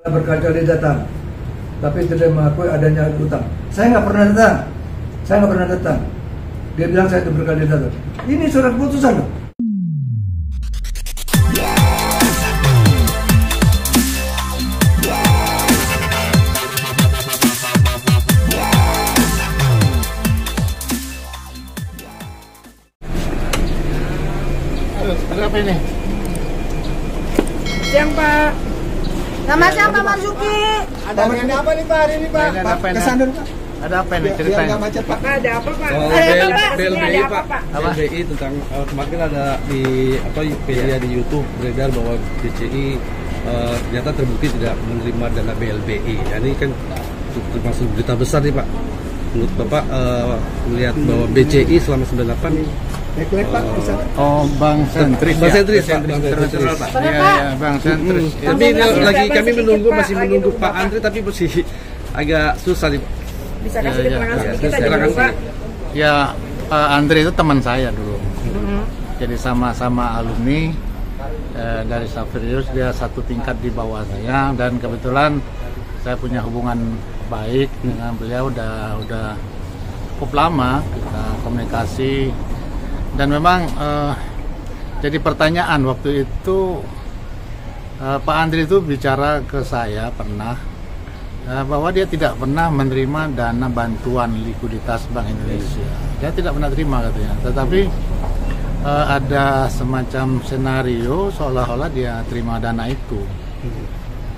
Berkali-kali datang, tapi tidak mengakui adanya utang. Saya nggak pernah datang. Dia bilang saya itu berkali datang. Ini surat putusan loh. Ada apa ini? Siang Pak. Nama siapa Marzuki? Ada apa nih Pak hari ini Pak? Kesan dulu Pak. Ada apa ini ceritanya? Macet Pak. Ada apa Pak? Oh, Ada apa Pak? BLBI Pak. Apa? BLBI tentang kemarin ada di media di YouTube beredar bahwa BCI ternyata terbukti tidak menerima dana BLBI. Ya, ini kan termasuk berita besar nih Pak. Menurut Bapak melihat bahwa BCI selama 98 Oh, Bang Sentris. Bang Sentris, Pak. Internasional Pak. Sorry, Iya, Pak. iya, Bang Sentris. Tapi ini lagi kami menunggu, Pak, masih lagi menunggu nunggu Pak Pak. Andre, tapi masih agak susah nih Pak. Bisa kasih keterangan sedikit aja silakan. dulu Pak. Ya, Pak Andre itu teman saya dulu. Jadi sama-sama alumni dari Xaverius, dia satu tingkat di bawah saya, dan kebetulan saya punya hubungan baik dengan beliau udah cukup lama kita komunikasi. Dan memang jadi pertanyaan waktu itu Pak Andri itu bicara ke saya pernah bahwa dia tidak pernah menerima dana bantuan likuiditas Bank Indonesia. Dia tidak pernah terima katanya. Tetapi ada semacam senario seolah-olah dia terima dana itu.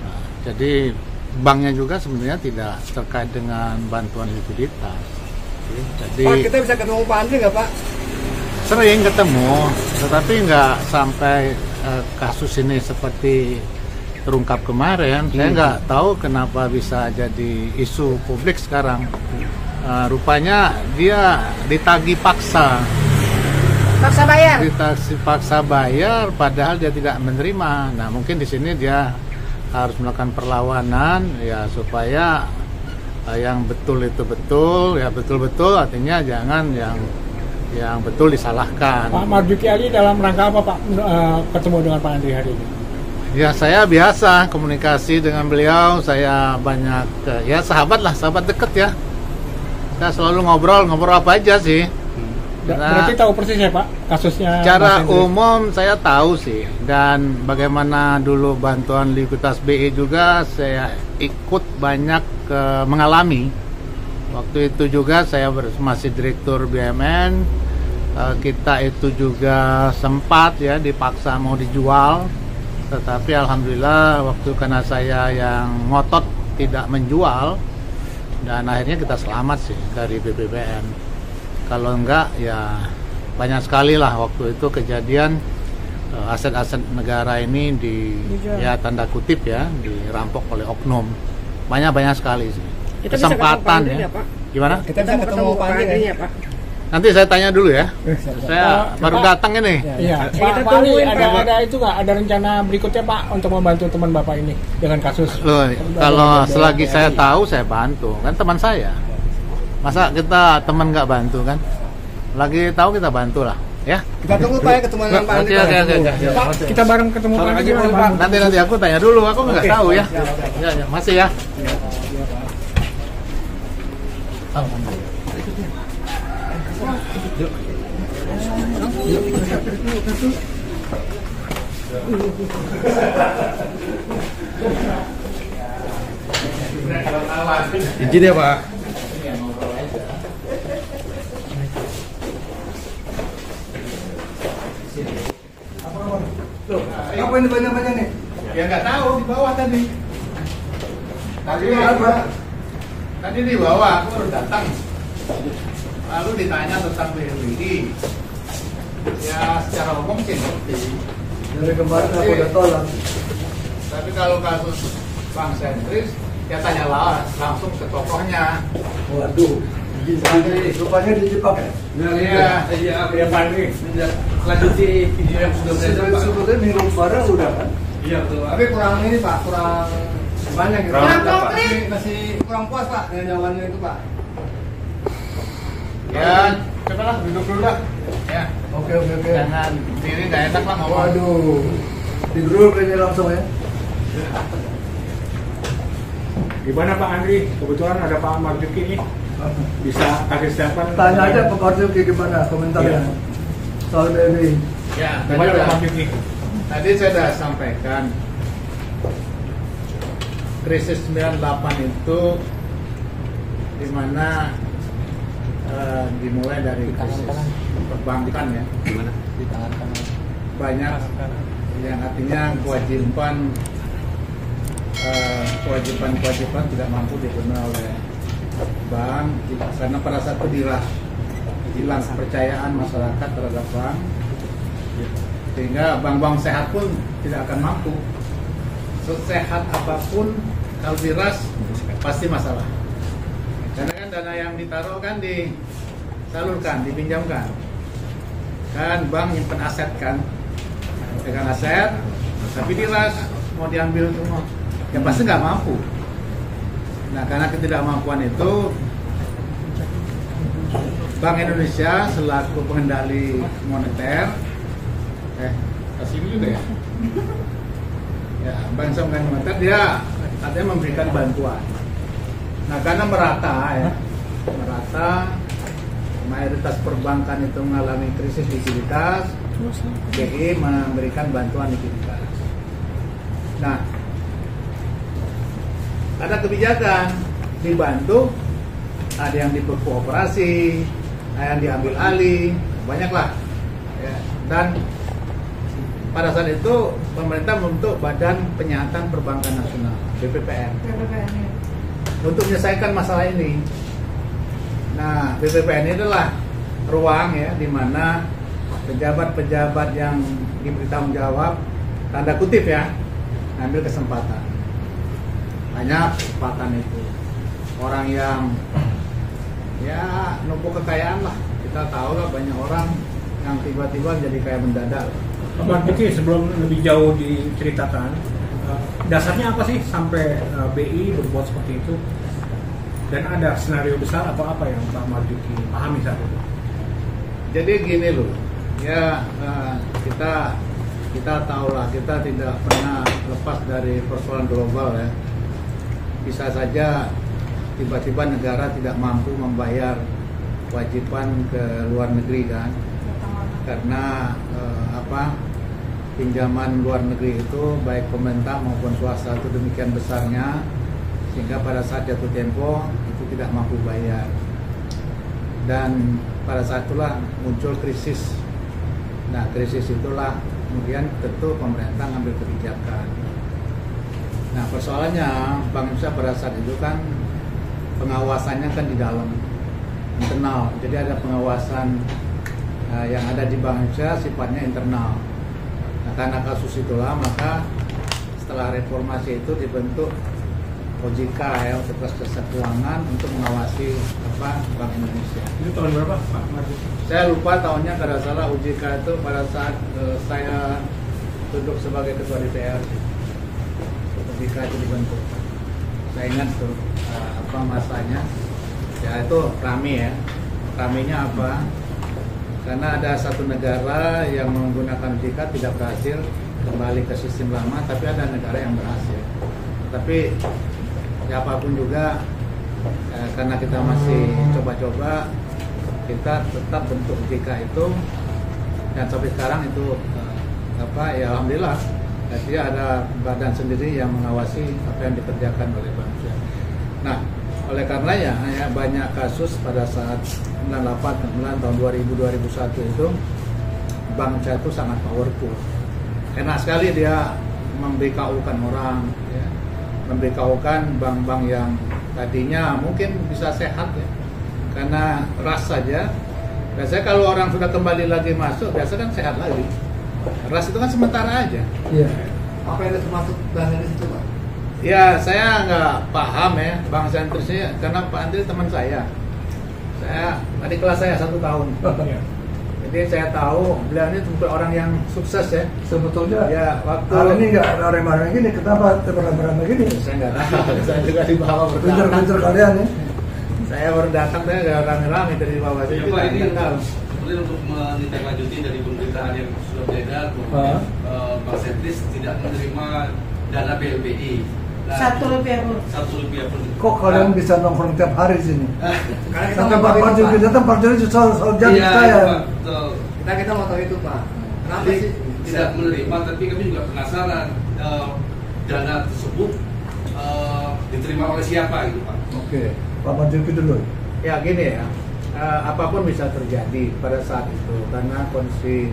Nah, jadi banknya juga sebenarnya tidak terkait dengan bantuan likuiditas. Jadi Pak, kita bisa ketemu Pak Andre nggak Pak? sering ketemu, tetapi nggak sampai kasus ini seperti terungkap kemarin. Saya nggak tahu kenapa bisa jadi isu publik sekarang. Rupanya dia ditagih paksa. Paksa bayar. Ditagih paksa bayar, padahal dia tidak menerima. Nah, mungkin di sini dia harus melakukan perlawanan, ya supaya yang betul itu betul, ya betul-betul, artinya jangan yang betul disalahkan. Pak Marzuki Ali dalam rangka apa Pak ketemu dengan Pak Andri hari ini? Ya, saya biasa komunikasi dengan beliau, saya banyak ya sahabat dekat ya. Saya selalu ngobrol apa aja sih. Berarti tahu persis ya Pak kasusnya? Secara umum saya tahu sih, dan bagaimana dulu bantuan likuiditas BI juga saya ikut banyak mengalami. Waktu itu juga saya masih direktur BUMN, kita itu juga sempat ya dipaksa mau dijual, tetapi alhamdulillah waktu karena saya yang ngotot tidak menjual, dan akhirnya kita selamat sih dari BPBN. Kalau enggak ya banyak sekali lah waktu itu kejadian aset-aset negara ini ya tanda kutip ya dirampok oleh oknum. Banyak sekali sih. Kita Kesempatan bisa ketemu Pak Andri ya. nggak, Pak? Gimana? Kita bisa ketemu Pak Andre ya Pak. Nanti saya tanya dulu ya. Saya baru datang ini. Iya. Kita Pak Ali tungguin, Pak. ada itu nggak? Ada rencana berikutnya Pak untuk membantu teman Bapak ini dengan kasus? Loh, kalau selagi saya tahu saya bantu, kan teman saya. Masa kita teman nggak bantu kan? Lagi tahu kita bantu lah, ya. Kita tunggu Pak ya ketemu dengan Pak Andre. Oke. Pak, kita bareng ketemu Pak Andri gimana, Pak? Nanti aku tanya dulu, aku nggak tahu ya. Ya, masih ya. Izin ya Pak. Apa ini banyak-banyak nih? Ya nggak tahu di bawah tadi. Tadi di bawah aku baru datang. Lalu ditanya tentang BLBI. Ya secara umum sih ngerti. Dari kemarin aku udah tolak. Tapi kalau kasus Bang Sentris, ya tanyalah langsung ke tokohnya. Waduh, rupanya dijebak ya? Iya. Ya Pak Andre. Lanjuti video yang sudah beredar Pak. Sebetulnya minum barang udah kan? Iya betul Pak. Tapi kurang ini Pak, kurang banyak gitu. Kurang konkret. Masih kurang puas Pak dengan jawabannya itu Pak. Ya, cobalah duduk dulu dah. Ya. Oke. Jangan diri nggak enak lah ngomong. Waduh, di grup ini langsung ya. Gimana Pak Andri? Kebetulan ada Pak Marzuki nih, bisa kasih statement. Tanya aja Pak Marzuki gimana komentarnya soal BLBI. Ya, Gimana Pak Marzuki? tadi saya sudah sampaikan krisis 98 itu di mana dimulai dari krisis perbankan ya. Gimana? Banyak yang artinya kewajiban tidak mampu dipenuhi oleh bank karena pada saat itu hilang kepercayaan masyarakat terhadap bank, sehingga bank-bank sehat pun tidak akan mampu. Sesehat apapun kalau diras pasti masalah, karena kan dana yang ditaruh kan disalurkan, dipinjamkan kan, bank nyimpen aset kan, pegang aset tapi diras mau diambil semua ya pasti nggak mampu. Nah, karena ketidakmampuan itu Bank Indonesia selaku pengendali moneter kasih juga ya. Ya, Bank Indonesia moneter dia artinya memberikan bantuan. Nah, karena merata mayoritas perbankan itu mengalami krisis likuiditas, BI memberikan bantuan likuiditas. Nah, ada kebijakan dibantu, ada yang diperpu operasi, ada yang diambil alih, banyaklah. Ya. Dan pada saat itu pemerintah membentuk Badan Penyihatan Perbankan Nasional (BPPN) untuk menyelesaikan masalah ini. Nah, BPPN ini adalah ruang ya di mana pejabat-pejabat yang diberi tanggung jawab, tanda kutip ya, ambil kesempatan. Banyak kesempatan itu. Orang yang ya numpuk kekayaan lah. Kita tahu lah banyak orang yang tiba-tiba jadi kaya mendadak. Pak Marzuki, sebelum lebih jauh diceritakan, dasarnya apa sih sampai BI berbuat seperti itu? Dan ada senario besar atau apa yang Pak Marzuki pahami saat itu? Jadi gini loh, ya kita tahulah, kita tidak pernah lepas dari persoalan global ya. Bisa saja tiba-tiba negara tidak mampu membayar kewajiban ke luar negeri kan, karena pinjaman luar negeri itu baik pemerintah maupun swasta itu demikian besarnya sehingga pada saat jatuh tempo itu tidak mampu bayar, dan pada saat itulah muncul krisis. Nah, krisis itulah kemudian tentu pemerintah ngambil kebijakan. Nah, persoalannya Bank Indonesia pada saat itu kan pengawasannya kan di dalam internal, jadi ada pengawasan yang ada di Bank Indonesia sifatnya internal. Nah, karena kasus itulah maka setelah reformasi itu dibentuk OJK ya, Otoritas Jasa Keuangan, untuk mengawasi Bank Indonesia. Itu tahun berapa Pak Marzuki? Saya lupa tahunnya, kalau salah OJK itu pada saat saya duduk sebagai ketua DPR. OJK itu dibentuk. Saya ingat tuh masanya. Ya itu rame ya. Ramenya apa? Karena ada satu negara yang menggunakan OJK tidak berhasil kembali ke sistem lama, tapi ada negara yang berhasil. Tapi siapapun juga karena kita masih coba-coba, kita tetap bentuk OJK itu, dan sampai sekarang itu ya alhamdulillah dia ada badan sendiri yang mengawasi apa yang dikerjakan oleh Bank Indonesia. Nah, oleh karenanya ya, banyak kasus pada saat 98, kemudian tahun 2000-2001 itu Bank Indonesia itu sangat powerful. Enak sekali dia memBKU-kan orang ya. memBKU-kan bank-bank yang tadinya mungkin bisa sehat ya, karena ras saja. Biasanya kalau orang sudah kembali lagi masuk, biasa kan sehat lagi. Ras itu kan sementara aja. Iya. Apa yang termasuk dana di situ, Pak? Ya, saya nggak paham ya bank sentrisnya, karena Pak Andri teman saya. Saya adik kelas saya 1 tahun. Jadi saya tahu beliau ini orang yang sukses ya. Sebetulnya Ya, waktu hal ini nggak rame-rame gini, kenapa rame-rame gini? saya nggak tahu. Saya juga di bawah Pinter-pinter kalian ya. Saya baru datang, saya nggak rame-rame dari bawah. Saya juga ini nggak tahu. kemudian untuk menindaklanjuti dari pemberitaan yang sudah beredar bahwa Bank Sentris tidak menerima dana BLBI Rp1. Kok kalian bisa nongkrong tiap hari di sini? Karena kita Sampai mau tahu Pak itu, Juki Pak. datang, Pak Juki selalu jadi Iya, saya. Pak, betul. Kita mau tahu itu, Pak. Kenapa Jadi, sih tidak menerima, tapi kami juga penasaran dana tersebut diterima oleh siapa gitu Pak? Oke, Pak Juki dulu. Ya gini ya, apapun bisa terjadi pada saat itu karena kondisi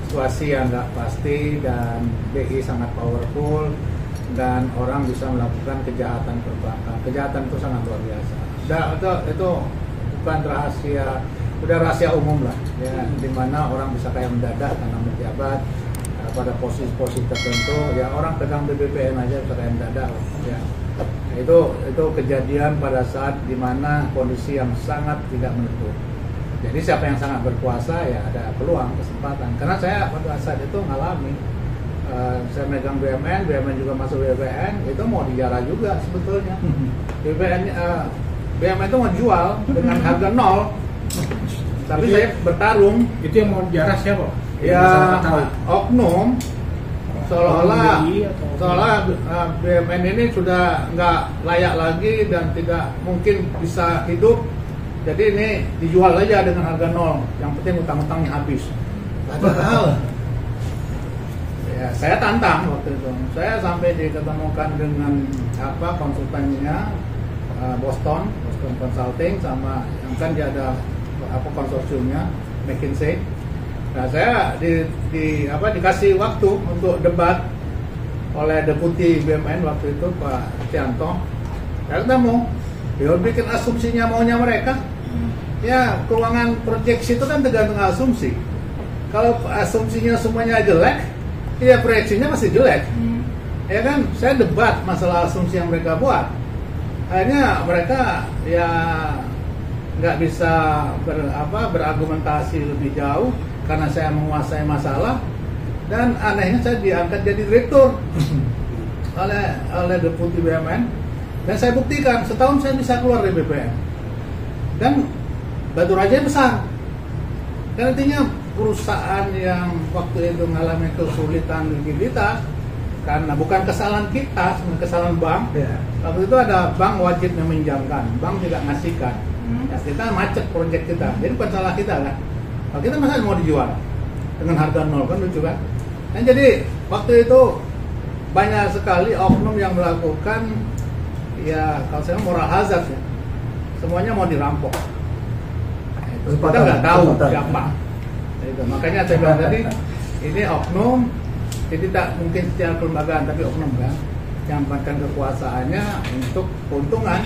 situasi yang nggak pasti dan BI sangat powerful dan orang bisa melakukan kejahatan perbankan. Kejahatan itu sangat luar biasa. Itu bukan rahasia, udah rahasia umum lah ya, dimana orang bisa kayak mendadak karena menjabat pada posisi-posisi tertentu ya, orang pegang BBPN aja kayak mendadak ya. Itu kejadian pada saat dimana kondisi yang sangat tidak menentu. Jadi siapa yang sangat berkuasa ya ada peluang, kesempatan. Karena saya pada saat itu ngalami, saya megang BUMN juga masuk BUMN, itu mau dijarah juga sebetulnya. BUMN itu mau jual dengan harga nol, tapi saya bertarung. Itu yang mau dijarah siapa? Ya oknum seolah-olah BI atau BUMN ini sudah nggak layak lagi dan tidak mungkin bisa hidup, jadi ini dijual aja dengan harga nol, yang penting utang-utangnya habis. Padahal ya saya tantang waktu itu, saya sampai diketemukan dengan konsultannya Boston Consulting sama yang kan dia ada konsorsiumnya McKinsey. Nah saya dikasih waktu untuk debat oleh Deputi BUMN waktu itu Pak Tianto. Saya ketemu, dia bikin asumsinya maunya mereka. Ya keuangan proyeksi itu kan tergantung asumsi. Kalau asumsinya semuanya jelek, ya proyeksinya masih jelek. Ya kan, saya debat masalah asumsi yang mereka buat. Akhirnya mereka ya nggak bisa berargumentasi lebih jauh karena saya menguasai masalah, dan anehnya saya diangkat jadi direktur oleh Deputi BUMN, dan saya buktikan setahun saya bisa keluar dari BPN dan Batu Raja besar. Dan artinya perusahaan yang waktu itu mengalami kesulitan likuiditas karena bukan kesalahan kita, sebenarnya kesalahan bank. Waktu itu ada bank wajib meminjamkan, bank tidak ngasihkan. Ya, kita macet proyek kita, jadi bukan salah kita kan. Kalau kita masa mau dijual dengan harga nol, kan lucu kan? Dan jadi waktu itu banyak sekali oknum yang melakukan ya kalau saya moral hazard ya, semuanya mau dirampok. Kita nggak tahu siapa. Itu. Makanya saya bilang tadi ini oknum, jadi tidak mungkin secara kelembagaan tapi oknum kan, yang memanfaatkan kekuasaannya untuk keuntungan.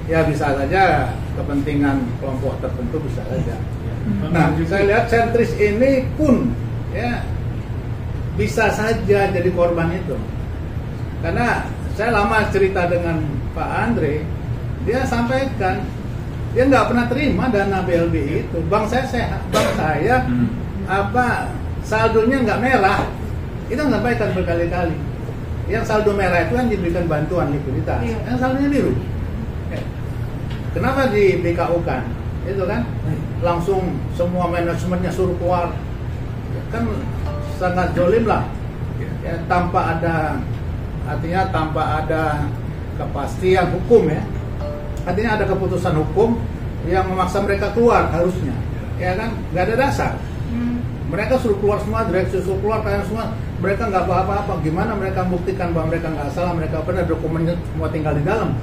Ya bisa saja kepentingan kelompok tertentu, bisa saja. Nah, saya lihat sentris ini pun ya bisa saja jadi korban itu. Karena saya lama cerita dengan Pak Andre, dia sampaikan dia nggak pernah terima dana BLBI itu. Bank saya sehat, bank saya saldonya nggak merah. Itu sampaikan berkali-kali. Yang saldo merah itu kan diberikan bantuan likuiditas, yang saldonya biru. Kenapa di BKU kan? Itu kan langsung semua manajemennya suruh keluar, kan sangat zolim lah ya, tanpa ada kepastian hukum ya, artinya ada keputusan hukum yang memaksa mereka keluar harusnya ya kan, nggak ada dasar. Mereka suruh keluar semua, direksi suruh keluar, kalian semua, mereka nggak apa-apa. Gimana mereka buktikan bahwa mereka nggak salah, mereka benar, dokumennya semua tinggal di dalam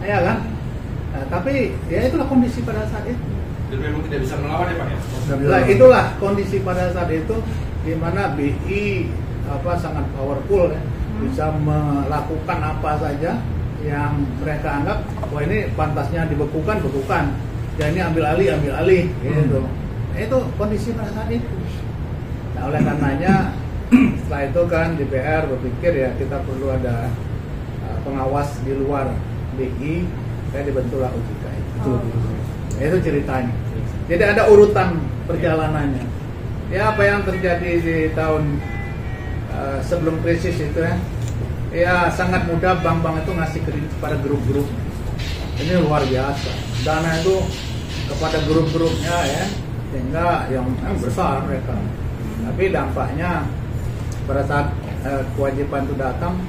ya kan. Nah, tapi ya itulah kondisi pada saat itu. Dan memang tidak bisa melawan ya Pak ya? Nah, itulah kondisi pada saat itu di mana BI sangat powerful ya, bisa melakukan apa saja yang mereka anggap wah ini pantasnya dibekukan, dan ini ambil alih gitu. Nah, itu kondisi pada saat itu. Nah, oleh karenanya setelah itu kan DPR berpikir ya kita perlu ada pengawas di luar BI. Saya dibentuklah OJK itu. Itu ceritanya. Jadi ada urutan perjalanannya. Ya apa yang terjadi di tahun sebelum krisis itu ya. Ya sangat mudah bank-bank itu ngasih kredit kepada grup-grup. Ini luar biasa. Dana itu kepada grup-grupnya ya, sehingga yang besar mereka. Tapi dampaknya pada saat kewajiban itu datang,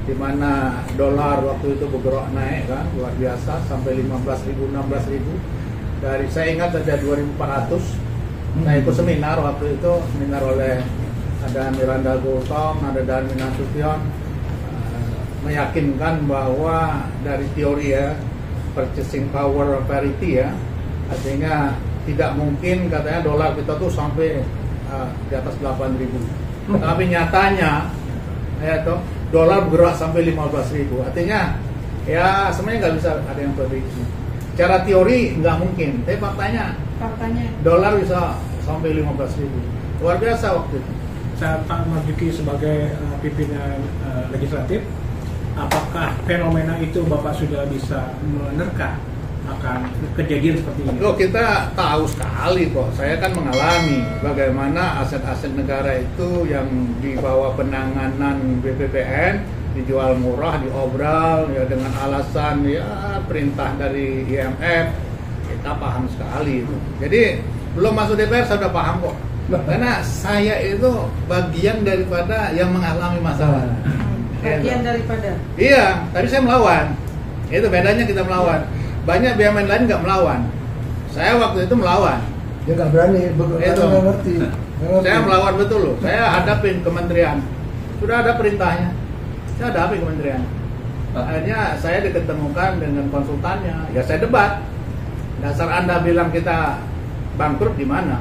di mana dolar waktu itu bergerak naik kan luar biasa sampai 15.000 16.000. Dari saya ingat saja 2.400. Nah, ikut seminar waktu itu, seminar oleh ada Miranda Gultom, ada Darmin Nasution, meyakinkan bahwa dari teori ya purchasing power parity ya, artinya tidak mungkin katanya dolar kita tuh sampai di atas 8.000. Tapi nyatanya ya toh dolar bergerak sampai 15.000. Artinya ya sebenarnya nggak bisa ada yang prediksi. Secara teori nggak mungkin, tapi faktanya dolar bisa sampai 15.000. Luar biasa waktu itu. Saat Pak Marzuki sebagai pimpinan legislatif, apakah fenomena itu Bapak sudah bisa menerka akan kejadian seperti ini? Loh, kita tahu sekali kok. Saya kan mengalami bagaimana aset-aset negara itu yang di bawah penanganan BPPN dijual murah, diobral ya dengan alasan ya perintah dari IMF. Kita paham sekali itu. Jadi belum masuk DPR saya sudah paham kok. Karena saya itu bagian daripada yang mengalami masalah. Bagian daripada. Iya, tapi saya melawan. Itu bedanya kita melawan. Banyak BUMN lain nggak melawan. Saya waktu itu melawan. Dia nggak berani, Itu. nggak ngerti. Saya melawan betul loh. Saya hadapin kementerian. Sudah ada perintahnya. Saya hadapin kementerian. Akhirnya saya diketemukan dengan konsultannya. Ya saya debat. Dasar Anda bilang kita bangkrut di mana?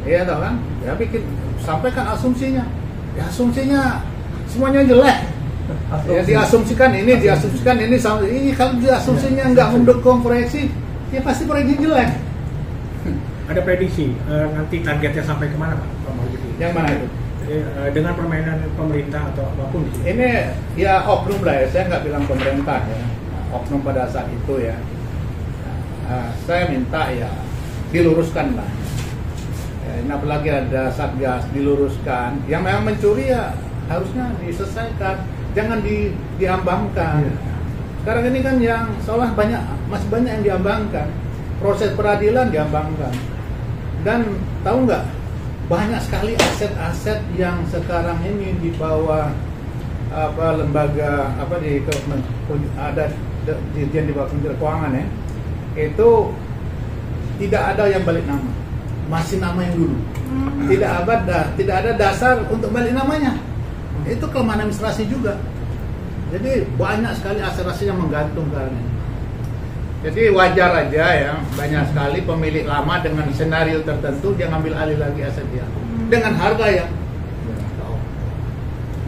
Iya tahu kan? Ya bikin sampaikan asumsinya. Ya asumsinya semuanya jelek. Ya diasumsikan ini kalau diasumsinya nggak mendukung proyeksi, ya pasti proyeksi jelek. Ada prediksi nanti targetnya sampai kemana Pak Marzuki? Yang mana itu? Dengan permainan pemerintah atau apapun di sini. Ini ya oknum lah ya, saya nggak bilang pemerintah ya, oknum pada saat itu ya. Saya minta ya diluruskan lah. Ini apalagi ada Satgas diluruskan. Yang memang mencuri ya harusnya diselesaikan, jangan diambangkan. Sekarang ini kan yang seolah masih banyak yang diambangkan. Proses peradilan diambangkan. Dan tahu nggak, banyak sekali aset-aset yang sekarang ini di bawah lembaga ada dirjen di bawah Kementerian Keuangan ya, itu tidak ada yang balik nama, masih nama yang dulu. Tidak ada dasar untuk balik namanya. Itu kelemahan administrasi juga. Jadi banyak sekali aset-aset yang menggantung karena ini. Jadi wajar aja ya, banyak sekali pemilik lama dengan senario tertentu dia ngambil alih lagi aset dia dengan harga yang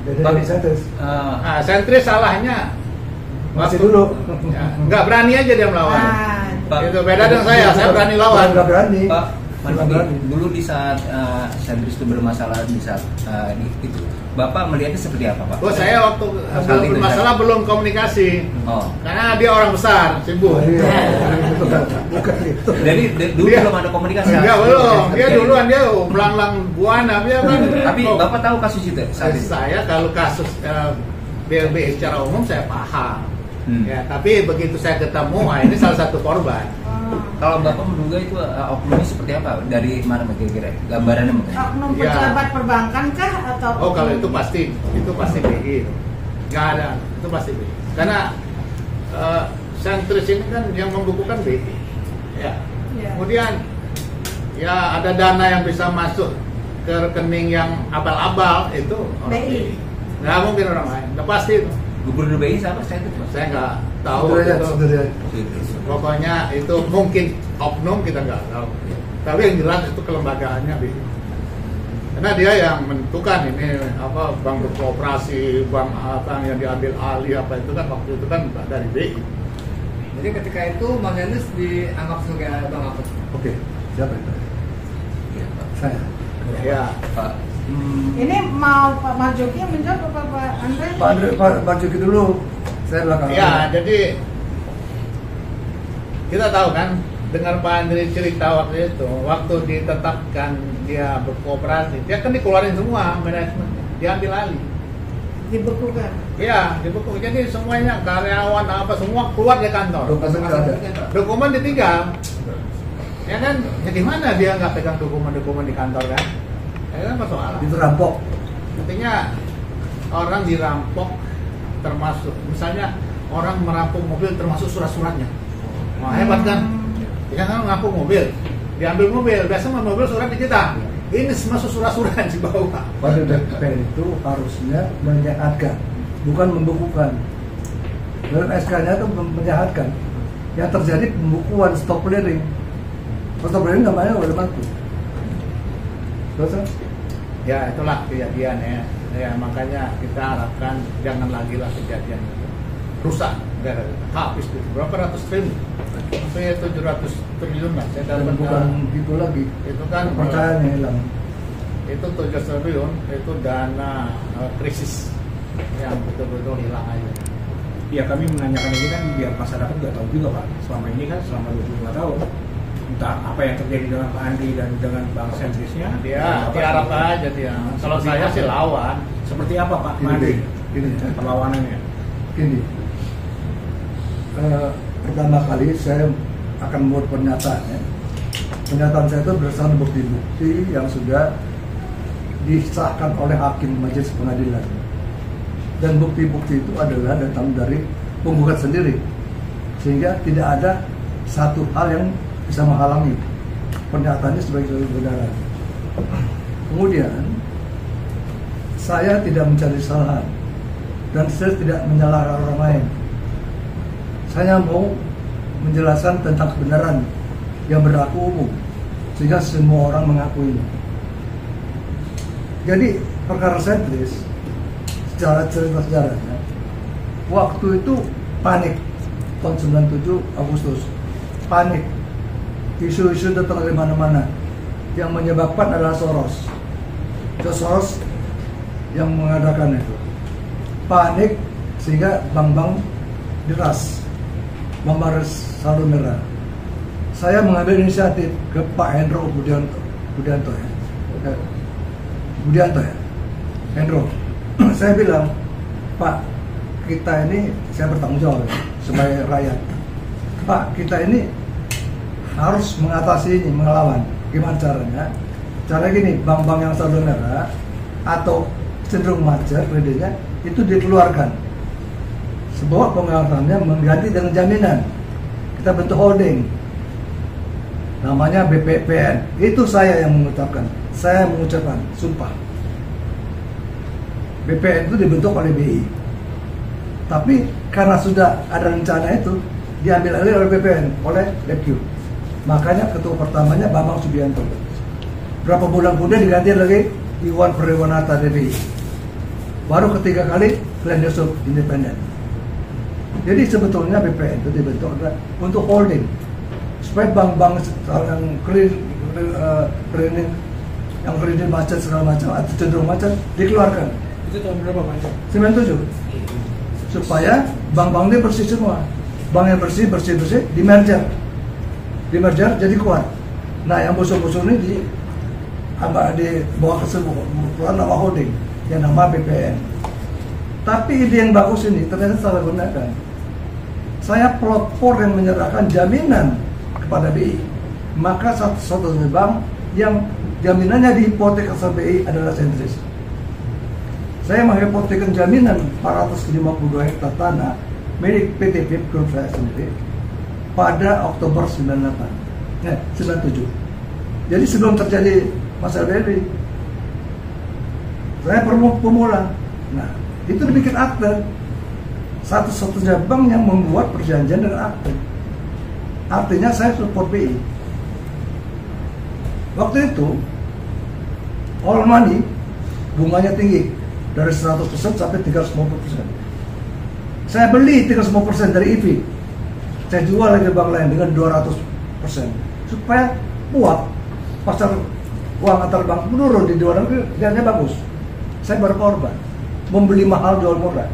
Dari sentris. sentris salahnya Masih dulu. ya, nggak berani aja dia melawan. Itu beda dengan saya berani lawan. Nggak berani. Pak Nggak Marzuki, berani. dulu di saat sentris itu bermasalah di saat itu, Bapak melihatnya seperti apa, Pak? Saya waktu Saat itu, bermasalah belum komunikasi. Oh. Karena dia orang besar, sibuk. Bukan itu. Jadi dulu Dia- belum ada komunikasi. Enggak belum. Dia duluan dia melanglang buana dia kan. Tapi Bapak tahu kasus itu saat itu? Saya kalau kasus BLBI secara umum saya paham. Hmm. Ya, tapi begitu saya ketemu, ini salah satu korban. Kalau Bapak menduga itu oknumnya seperti apa? Dari mana kira-kira? Gambarannya mungkin? Oknum Ya. pejabat perbankan kah atau? Oh kalau itu pasti BI. Nggak ada, itu pasti BI. Karena sentris ini kan yang membukukan BI. Ya. Ya. Kemudian ya ada dana yang bisa masuk ke rekening yang abal-abal itu orang BI. Nggak mungkin orang lain. Udah pasti itu. Gubernur BI siapa? Saya itu, Pak. Saya nggak tahu. Sebenarnya. Pokoknya itu mungkin oknum kita nggak tahu. Tapi yang jelas itu kelembagaannya BI. Karena dia yang menentukan ini apa bank berkooperasi, bank apa yang diambil alih apa itu kan waktu itu kan dari BI. Jadi ketika itu Bang Henus dianggap sebagai bang apa? Oke, siapa itu? Saya. Ya. Pak. Ini mau Pak Marzuki yang menjawab apa Pak Andre? Pak Marzuki dulu. Saya belakang. Ya, jadi kita tahu kan dengar Pak Andre cerita waktu itu, waktu ditetapkan dia berkooperasi, dia kan dikeluarin semua manajemen, diambil alih. Dibekukan. Iya, dibekuk. Jadi semuanya karyawan apa semua keluar dari kantor. Dokumen nggak ada. Dokumen ditinggal. Ya kan? Jadi mana dia nggak pegang dokumen-dokumen di kantor kan? Ya kan persoalan. Itu rampok. Artinya orang dirampok termasuk misalnya orang merampok mobil termasuk surat-suratnya. Wah, hebat kan? Dia kan ngampuk mobil, diambil mobil, biasa mobil surat di kita. Ini semua surat-surat yang dibawa. Pada DPR itu harusnya menyehatkan, bukan membekukan. Dalam SK-nya itu menyehatkan. Yang terjadi pembukuan, stop clearing. Stop clearing namanya udah mati. Terus? Ya itulah kejadian ya. Ya makanya kita harapkan jangan lagi lah kejadian itu. Rusak negara kita. Habis itu berapa ratus triliun? Sampai 700 triliun lah. Saya dapat bukan gitu lagi. Itu kan kepercayaannya hilang. Itu 7 triliun itu dana krisis yang betul-betul hilang aja. Ya kami menanyakan ini kan biar masyarakat nggak tahu juga Pak. Selama ini kan selama 25 tahun entah apa yang terjadi dengan Pak Andri dan dengan Bang Sentrisnya. Dia tiarap aja dia. Kalau saya sih lawan. Seperti apa Pak Andri? Gini, Perlawanannya. gini. Pertama kali saya akan membuat pernyataan ya. Pernyataan saya itu berdasarkan bukti-bukti yang sudah disahkan oleh hakim majelis pengadilan. Dan bukti-bukti itu adalah datang dari penggugat sendiri, sehingga tidak ada satu hal yang bisa menghalangi pernyataannya sebagai suatu kebenaran. Kemudian saya tidak mencari kesalahan dan saya tidak menyalahkan orang lain. Saya mau menjelaskan tentang kebenaran yang berlaku umum sehingga semua orang mengakuinya. Jadi perkara sentris secara cerita sejarahnya, waktu itu panik tahun 97 Agustus, panik, isu-isu datang dari mana-mana, yang menyebabkan adalah Soros. Soros yang mengadakan itu, panik sehingga bank-bank diras, bank saldo merah. Saya mengambil inisiatif ke Pak Hendro Budianto ya, Hendro. Saya bilang, Pak, kita ini, saya bertanggung jawab sebagai rakyat. Pak, kita ini harus mengatasi ini, melawan. Gimana caranya? Cara gini, bank-bank yang saldo merah atau cenderung macet kreditnya itu dikeluarkan. Sebuah pengawasannya mengganti dengan jaminan. Kita bentuk holding. Namanya BPPN. Itu saya yang mengucapkan. Saya mengucapkan, sumpah. BPN itu dibentuk oleh BI. Tapi karena sudah ada rencana itu, diambil alih oleh BPN, oleh DQ. Makanya ketua pertamanya Bambang Subianto. Berapa bulan kemudian diganti lagi Iwan Priwanata DBI. Baru ketiga kali Glenn Yusuf independen. Jadi sebetulnya BPN itu dibentuk untuk holding supaya bank-bank yang kredit macet segala macam atau cenderung macet dikeluarkan. Itu tahun berapa Pak? 97. Supaya bank-bank ini bersih semua. Bank yang bersih di merger jadi kuat. Nah yang bosok-bosok ini dibawa ke sebuah nama holding yang nama BPN. Tapi ide yang bagus ini ternyata salah gunakan. Saya pelopor yang menyerahkan jaminan kepada BI. Maka satu-satunya bank yang jaminannya dihipotek oleh BI adalah Sentris. Saya menghipotekkan jaminan 452 hektar tanah milik PT PIP Group saya sendiri pada Oktober 97. Jadi sebelum terjadi masalah BLI, saya pemula. Nah, itu dibikin akte. Satu-satunya bank yang membuat perjanjian dengan akte. Artinya saya support BI. Waktu itu, all money bunganya tinggi dari 100% sampai 350%. Saya beli 350% dari IV. Saya jual lagi ke bank lain dengan 200% supaya kuat pasar uang antar bank menurun di luar negeri, nilainya bagus. Saya berkorban membeli mahal jual murah.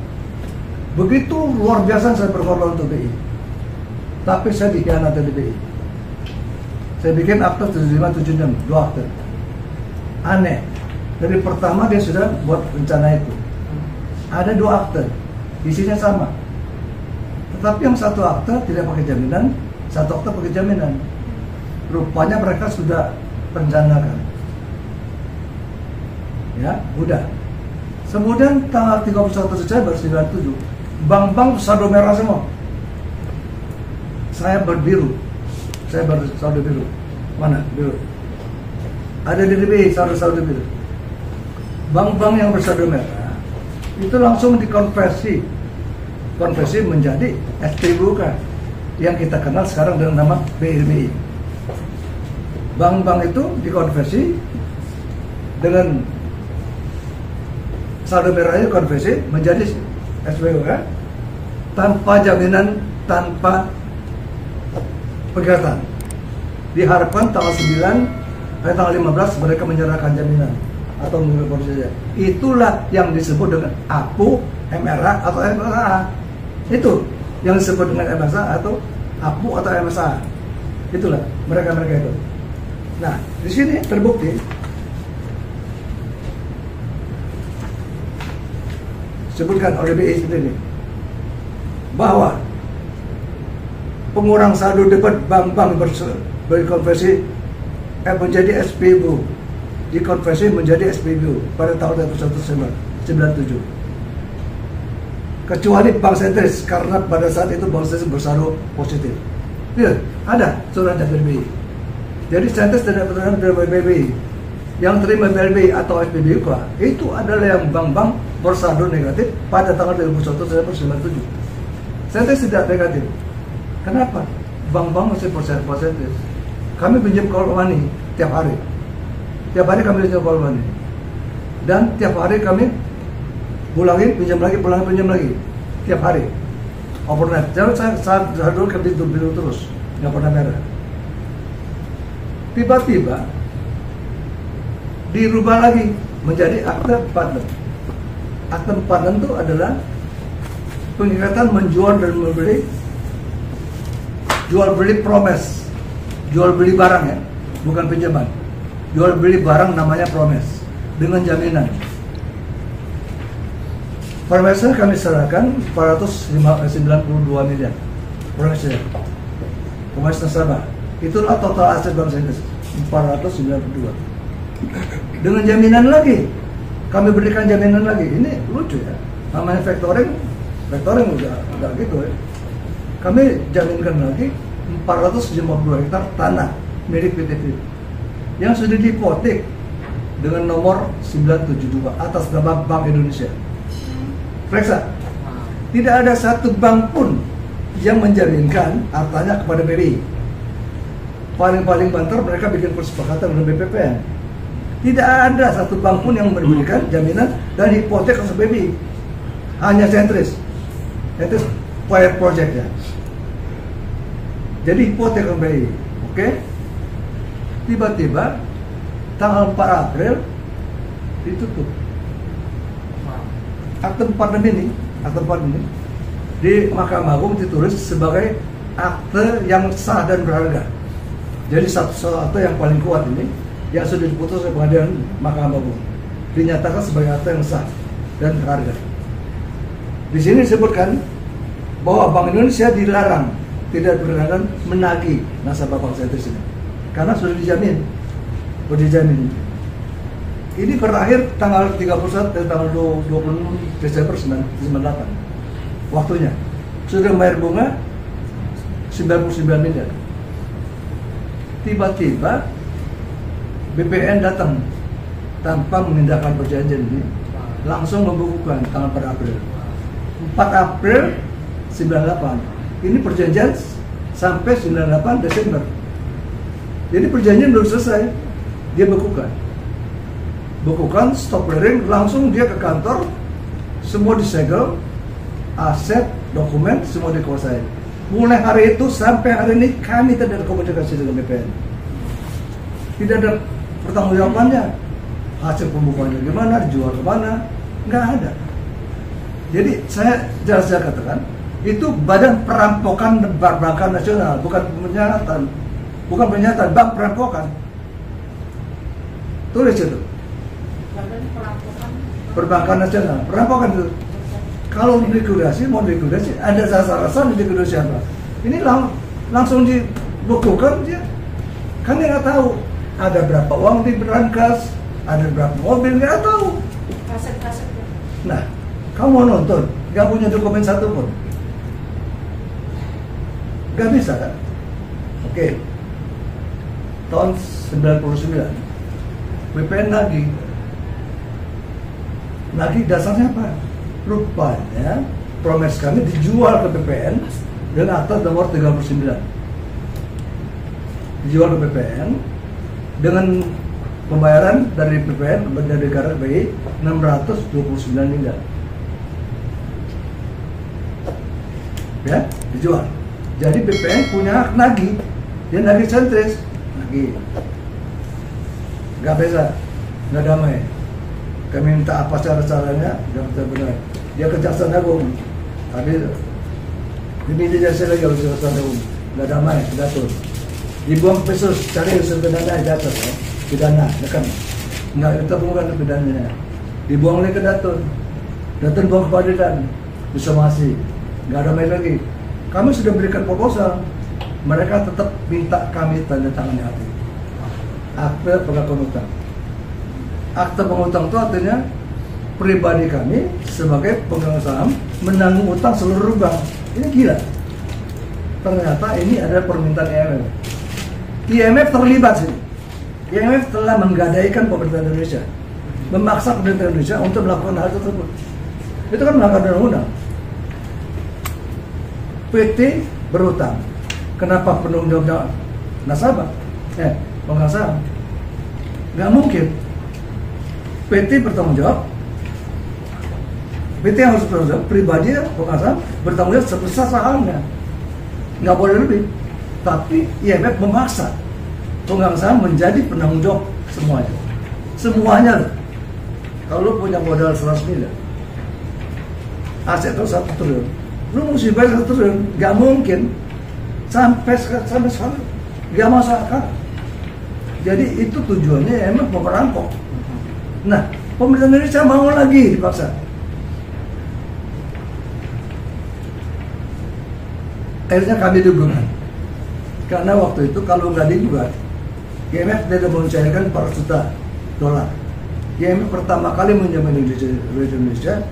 Begitu luar biasa saya berkorban untuk BI. Tapi saya dikhianati di BI. Saya bikin akte 7576, 2 akte. Aneh. Dari pertama dia sudah buat rencana itu. Ada 2 akte, isinya sama. Tetapi yang satu akte tidak pakai jaminan, satu akte pakai jaminan. Rupanya mereka sudah rencanakan. Ya, udah. Kemudian tanggal 31 Desember 97 bank-bank saldo merah semua. Saya berbiru. Saya bersaldo biru. Mana biru? Ada di DBI saldo biru. Bank-bank yang bersaldo merah itu langsung dikonversi menjadi SPBUK yang kita kenal sekarang dengan nama BLBI. Bank-bank itu dikonversi dengan saldo merahnya konversi menjadi SPBUK tanpa jaminan, tanpa pegatan. Diharapkan tanggal 15 mereka menyerahkan jaminan atau mengambil saja. Itulah yang disebut dengan APU, MRA atau MSA. Itu yang disebut dengan MSA atau APU atau MSA. Itulah mereka itu. Nah, di sini terbukti sebutkan oleh BI sendiri bahwa pengurang saldo debat bank-bank berkonversi menjadi SPBU, dikonversi menjadi SPBU pada tahun 1997. Kecuali Bank Sentris, karena pada saat itu Bank Sentris bersaldo positif. Ya, ada surat dari BI. Jadi Sentris tidak terima dari BI. Yang terima BLBI atau SPBUK itu adalah yang bank-bank bersaldo negatif pada tanggal 21 Desember 1997. Sentris tidak negatif. Kenapa? Bank-bank masih percaya Sentris. Kami pinjam call money tiap hari. Tiap hari kami pinjam call money. Dan tiap hari kami pulangin, pinjam lagi, pulangin, pinjam lagi. Tiap hari. Overnight. Jadi saya dulu kami biru terus. Nggak pernah merah. Tiba-tiba dirubah lagi menjadi akte paten. Akte paten itu adalah pengikatan menjual dan membeli, jual beli promes, jual beli barang ya, bukan pinjaman. Jual beli barang namanya promes dengan jaminan. Promesnya kami serahkan 492 miliar. Promesnya, promes nasabah. Itulah total aset Bank Sentris 492. Dengan jaminan lagi, kami berikan jaminan lagi. Ini lucu ya, namanya factoring udah gitu ya. Kami jaminkan lagi 452 hektar tanah milik PT FIB yang sudah dihipotek dengan nomor 972 atas nama Bank Indonesia. Periksa, tidak ada satu bank pun yang menjaminkan hartanya kepada BRI. Paling banter mereka bikin kesepakatan dengan BPPN. Tidak ada satu bank pun yang memberikan jaminan dan hipotek ke BPI. Hanya Sentris. Itu project ya. Jadi hipotek ke BPI. Oke? Tiba-tiba tanggal 4 April ditutup. Akte paten ini di Mahkamah Agung ditulis sebagai akte yang sah dan berharga. Jadi satu yang paling kuat ini yang sudah diputus oleh pengadilan Mahkamah Agung dinyatakan sebagai akte yang sah dan berharga. Di sini disebutkan bahwa Bank Indonesia dilarang, tidak berkenan menagih nasabah Bank Sentris ini karena sudah dijamin. Ini berakhir tanggal 31 dan tanggal 26 Desember 1998. Waktunya sudah bayar bunga 99 miliar. Tiba-tiba BPN datang tanpa mengindahkan perjanjian ini, langsung membukukan tanggal 4 April. 4 April 98. Ini perjanjian sampai 98 Desember. Jadi perjanjian belum selesai, dia bekukan stop clearing, langsung dia ke kantor, semua disegel, aset, dokumen semua dikuasai. Mulai hari itu sampai hari ini kami tidak ada komunikasi dengan BPN. Tidak ada pertanggungjawabannya. Hasil pembukuannya gimana, dijual kemana, nggak ada. Jadi saya jelas katakan itu Badan Perampokan Perbankan Nasional, bukan pernyataan, bank perampokan. Tulis itu. Badan Perampokan Perbankan Nasional, perampokan itu. Kalau mau likuidasi, ada sasaran di likuidasi apa? Ini langsung dibekukan dia. Kami nggak tahu ada berapa uang di berangkas, ada berapa mobil, nggak tahu. aset-asetnya. Nah, Kamu mau nonton, nggak punya dokumen satu pun, nggak bisa kan? Oke, tahun 99, BPN nagih dasarnya apa? Rupanya promes kami dijual ke BPN dengan akta nomor 39, dijual ke BPN dengan pembayaran dari BPN dari negara BI 629 miliar. Ya, dijual. Jadi BPN punya hak nagih, dia nagih sentris, nagih. Nggak bisa, nggak damai. Kami minta apa cara-caranya, nggak benar. Dia Kejaksaan Agung, tapi diminta jasa lagi oleh Kejaksaan Agung, nggak damai, diatur. Dibuang pesos, cari unsur pidana diatur, ya. Pidana, kan? Nggak kita bukan pidananya. Dibuang lagi ke Datun buang ke pengadilan, disomasi. Nggak ada main lagi. Kami sudah berikan proposal, mereka tetap minta kami tanda tangan hati. Akte pengakuan utang. Akte pengutang itu artinya pribadi kami sebagai pemegang saham menanggung utang seluruh bank. Ini gila. Ternyata ini ada permintaan IMF. IMF terlibat sih. IMF telah menggadaikan pemerintah Indonesia, memaksa pemerintah Indonesia untuk melakukan hal tersebut. Itu kan melanggar undang-undang. PT berutang, kenapa penanggung jawab nasabah? Pemegang saham. Nggak mungkin. PT bertanggung jawab, PT yang harus bertanggung jawab, pribadi pemegang saham bertanggung jawab sebesar sahamnya, nggak boleh lebih. Tapi IMF memaksa pemegang saham menjadi penanggung jawab semuanya. Kalau lu punya modal 100 miliar, aset itu 1 triliun, lu mesti bayar 1 triliun, nggak mungkin. Sampai sekarang nggak masuk akal. Jadi itu tujuannya emang mau merampok. Nah, pemerintah Indonesia mau lagi dipaksa. Akhirnya kami digugat. Karena waktu itu kalau nggak digugat, IMF tidak mencairkan 400 juta dolar. IMF pertama kali menjamin Indonesia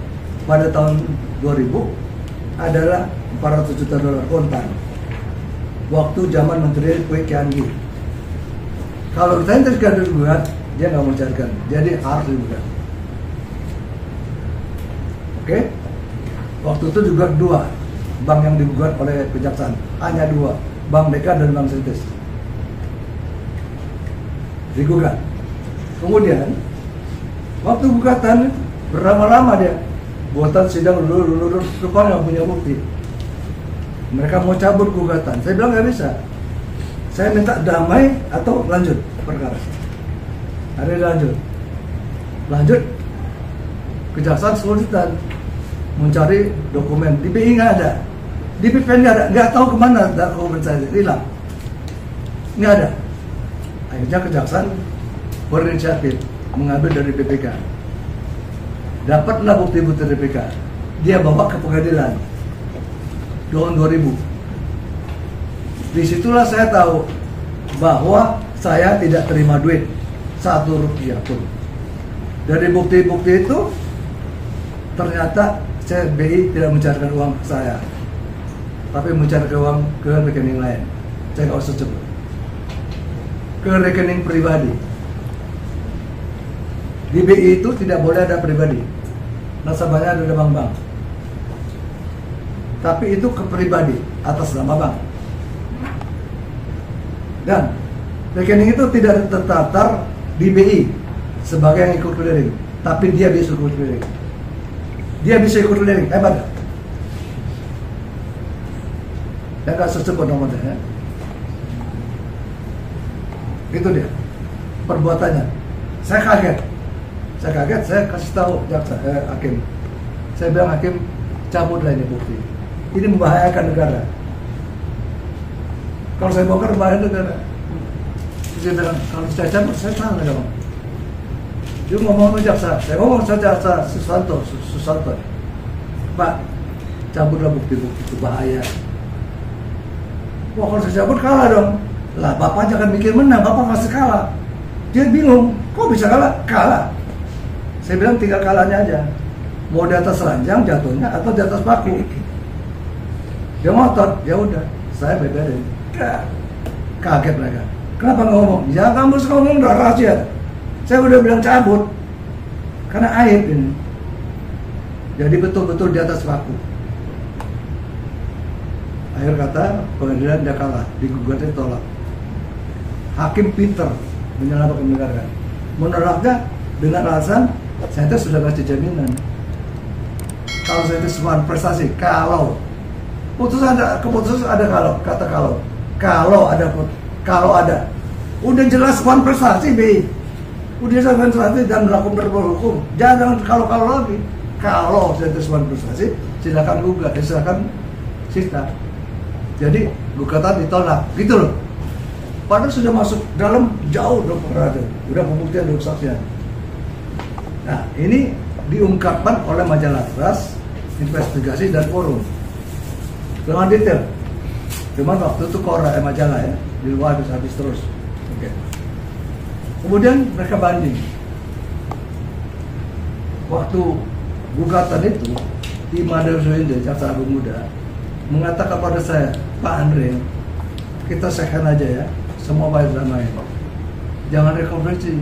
pada tahun 2000 adalah 400 juta dolar kontan. Waktu zaman Menteri Kwe Kiangi. Kalau kita tidak digugat, dia nggak mau cairkan. Jadi harus digugat. Oke? Waktu itu juga 2 bank yang digugat oleh kejaksaan. Hanya 2, Bank Deka dan Bank Sintes. Digugat. Kemudian waktu gugatan berlama-lama dia buatan sidang dulu rupanya nggak punya bukti. Mereka mau cabut gugatan. Saya bilang nggak bisa. Saya minta damai atau lanjut perkara. Ada lanjut. Kejaksaan kesulitan mencari dokumen. Di BI nggak ada, di BPN nggak ada, nggak tahu kemana dokumen saya hilang, nggak ada. Akhirnya kejaksaan berinisiatif mengambil dari BPK. Dapatlah bukti-bukti dari BPK. Dia bawa ke pengadilan tahun 2000. Disitulah saya tahu bahwa saya tidak terima duit 1 rupiah pun. Dari bukti-bukti itu ternyata saya BI tidak mencairkan uang ke saya, tapi mencairkan uang ke rekening lain. Saya nggak usah sebut. Ke rekening pribadi. Di BI itu tidak boleh ada pribadi. Nasabahnya ada bank-bank. Tapi itu ke pribadi atas nama bank. Dan rekening itu tidak tertata di BI sebagai yang ikut clearing, tapi dia bisa ikut clearing. Dia bisa ikut clearing, hebat. Saya nggak sebut nomornya. Ya. Itu dia perbuatannya. Saya kaget, saya kasih tahu jaksa, hakim. Saya bilang hakim, cabutlah ini bukti. Ini membahayakan negara. Kalau saya bongkar membahayakan negara. Saya bilang, kalau saya cabut, saya salah dong. Dia ngomong sama jaksa, saya ngomong sama jaksa Susanto. Pak, cabutlah bukti-bukti itu bahaya. Wah, kalau saya cabut kalah dong. Lah, bapak jangan mikir menang, bapak pasti kalah. Dia bingung, kok bisa kalah? Kalah. Saya bilang tinggal kalahnya aja. mau di atas ranjang jatuhnya atau di atas paku. Dia ngotot, ya udah, saya beberin. Kaget mereka. Kenapa nggak ngomong? Ya kamu harus ngomong, udah rahasia. Saya udah bilang cabut, karena aib ini. Jadi betul-betul di atas paku. Akhir kata pengadilan dia kalah, digugatnya tolak. Hakim pinter menyelamatkan negara. Menolaknya dengan alasan saya itu sudah kasih jaminan. Kalau saya itu semua prestasi, kalau keputusan ada kalau ada, udah jelas semua prestasi bi, udah jelas prestasi dan melakukan berbuat hukum. Jangan kalau lagi. Kalau saya itu semua prestasi, silakan gugat, silakan sita. Jadi gugatan ditolak, gitu loh. Padahal sudah masuk dalam jauh dong perkara, udah pembuktian, udah kesaksian. Nah, ini diungkapkan oleh majalah Trust, Investigasi dan Forum dengan detail. Cuman waktu itu majalah ya, di luar habis terus. Oke. Kemudian mereka banding. Waktu gugatan itu, Immanuel Soinde, Jaksa Agung Muda, mengatakan pada saya, Pak Andre, kita sekan aja ya, semua baik damai. Jangan rekonversi.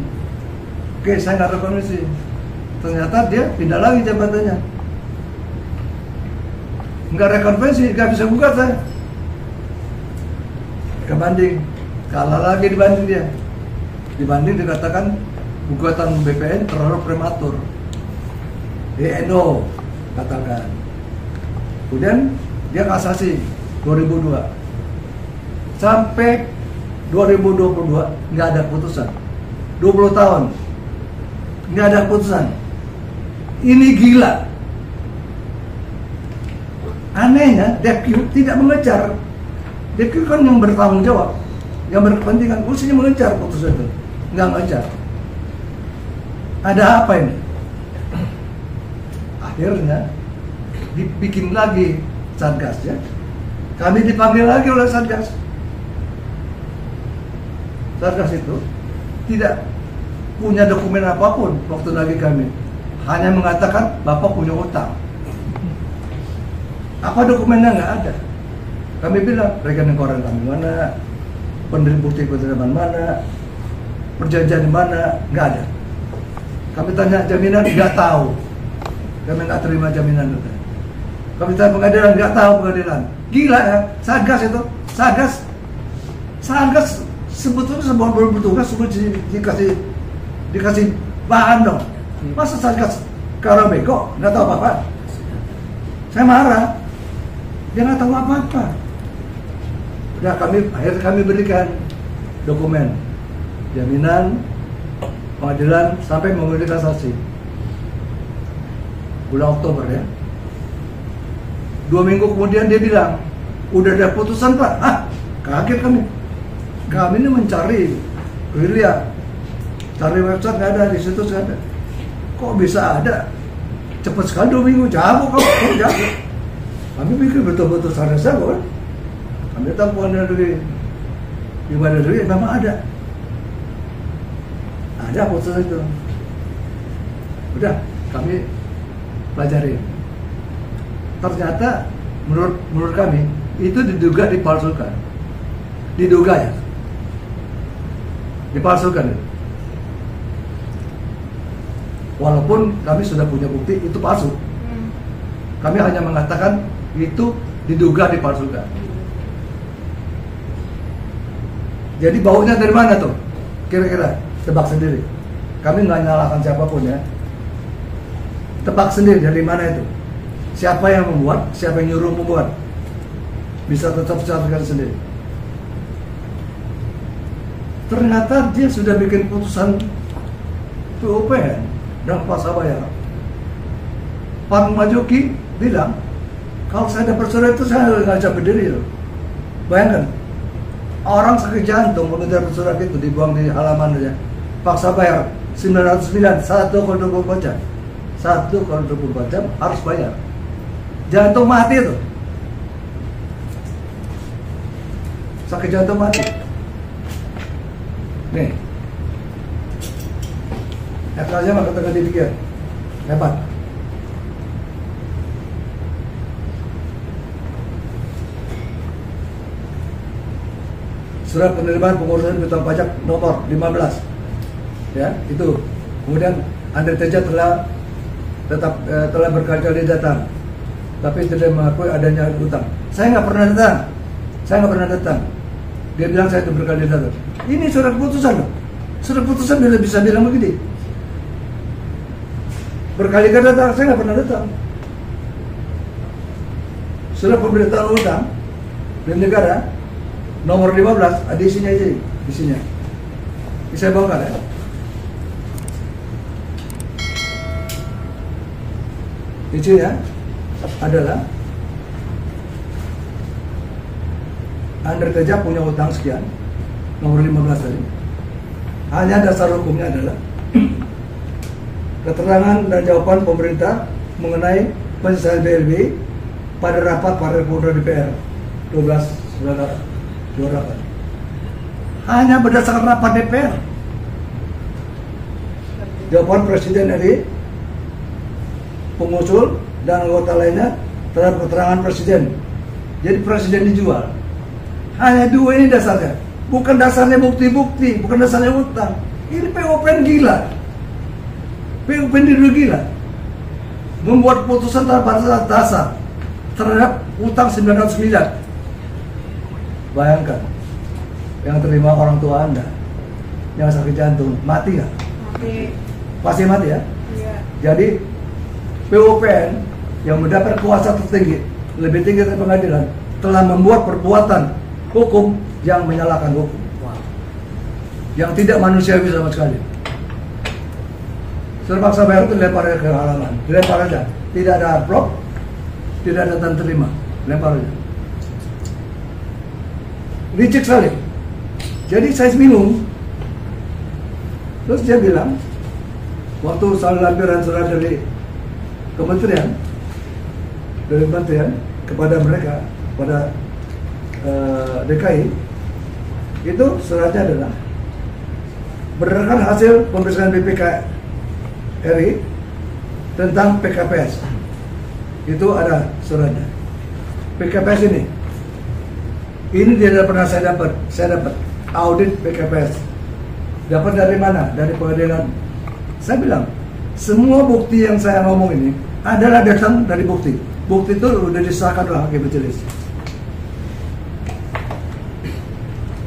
Oke, saya nggak rekonversi. Ternyata dia pindah lagi jabatannya. Nggak rekonversi, nggak bisa gugat saya. Mereka banding, kalah lagi dibanding dia. Dibanding dikatakan gugatan BPN terlalu prematur. DNO katakan. Kemudian dia kasasi 2002 sampai 2022 nggak ada putusan. 20 tahun nggak ada putusan. Ini gila. Anehnya DPQ tidak mengejar. DPQ kan yang bertanggung jawab, yang berkepentingan, mestinya mengejar putusan itu, nggak mengejar. Ada apa ini? Akhirnya dibikin lagi Satgas ya. Kami dipanggil lagi oleh Satgas. Satgas itu tidak punya dokumen apapun waktu lagi kami. Hanya mengatakan Bapak punya utang. Apa dokumennya nggak ada. Kami bilang rekening koran kami mana, penerima bukti penerimaan mana, perjanjian di mana, nggak ada. Kami tanya jaminan, nggak tahu. Kami nggak terima jaminan itu. Kami tanya pengadilan, nggak tahu pengadilan. Gila ya, Satgas itu, Satgas sebetulnya semua bertugas semua dikasih bahan dong. Masa Satgas kalau bego nggak tahu apa-apa? Saya marah. Dia nggak tahu apa-apa. Udah akhirnya kami berikan dokumen jaminan pengadilan sampai menguji kasasi bulan Oktober ya. 2 minggu kemudian dia bilang udah ada putusan Pak. Kaget kami ini mencari lihat, cari website nggak ada, di situs nggak ada. Kok bisa ada? Cepat sekali 2 minggu, jago kok jago. Kami pikir betul-betul sadar kan. Kami datang pengadilan negeri di mana negeri memang ada putusan itu. Udah kami pelajari. Ternyata menurut kami itu diduga dipalsukan. Diduga ya. Dipalsukan. Walaupun kami sudah punya bukti itu palsu. Kami hanya mengatakan itu diduga dipalsukan. Jadi baunya dari mana tuh? Kira-kira tebak sendiri. Kami nggak nyalahkan siapapun ya. Tebak sendiri dari mana itu? Siapa yang membuat? Siapa yang nyuruh membuat? Bisa tetap carikan sendiri. Ternyata dia sudah bikin putusan PUPN dan Pasabaya. Pak Majoki bilang, kalau saya dapat surat itu saya nggak bisa berdiri loh. Bayangkan, orang sakit jantung mengejar surat itu dibuang di halaman aja. Paksa bayar 909, 1/24 jam. 1/24 jam harus bayar. Jantung mati itu. Sakit jantung mati. Nih. FK-nya mah kata dipikir. Hebat. surat penerimaan pengurusan piutang pajak nomor 15, ya itu. Kemudian Andre Teja telah berkali-kali datang, tapi tidak mengakui adanya utang. Saya nggak pernah datang. Dia bilang saya itu berkali datang. Ini surat putusan loh. Surat putusan dia bisa bilang begini. Berkali-kali datang, saya nggak pernah datang. Surat pemberitahuan utang dan negara nomor 15, ada isinya aja, isinya. Ini saya bongkar ya. Isinya adalah Andre Teja punya utang sekian, nomor 15 tadi. Hanya dasar hukumnya adalah keterangan dan jawaban pemerintah mengenai penyelesaian BLB pada rapat paripurna DPR 12/28. Hanya berdasarkan rapat DPR. Jawaban Presiden RI, pengusul dan anggota lainnya terhadap keterangan Presiden. Jadi Presiden dijual. Hanya dua ini dasarnya. Bukan dasarnya bukti-bukti, bukan dasarnya utang. Ini POPN gila. POPN dulu gila. Membuat putusan tanpa dasar terhadap utang 900 miliar. Bayangkan, yang terima orang tua Anda yang sakit jantung, mati nggak? Mati. Pasti mati ya? Iya. Jadi POPN yang mendapat kuasa tertinggi, lebih tinggi dari pengadilan, telah membuat perbuatan hukum yang menyalahkan hukum, yang tidak manusiawi sama sekali. Terpaksa bayar itu dilempar ke halaman, dilempar aja, tidak ada amplop, tidak ada tanda terima, lempar aja. Licik sekali. Jadi saya bingung. Terus dia bilang, waktu saya lampiran surat dari kementerian kepada mereka, kepada DKI, itu suratnya adalah berdasarkan hasil pemeriksaan BPK RI tentang PKPS. Itu ada suratnya. PKPS ini tidak pernah saya dapat audit PKPS. Dapat dari mana? Dari pengadilan. Saya bilang, semua bukti yang saya ngomong ini adalah datang dari bukti. Bukti itu sudah disahkan oleh hakim majelis.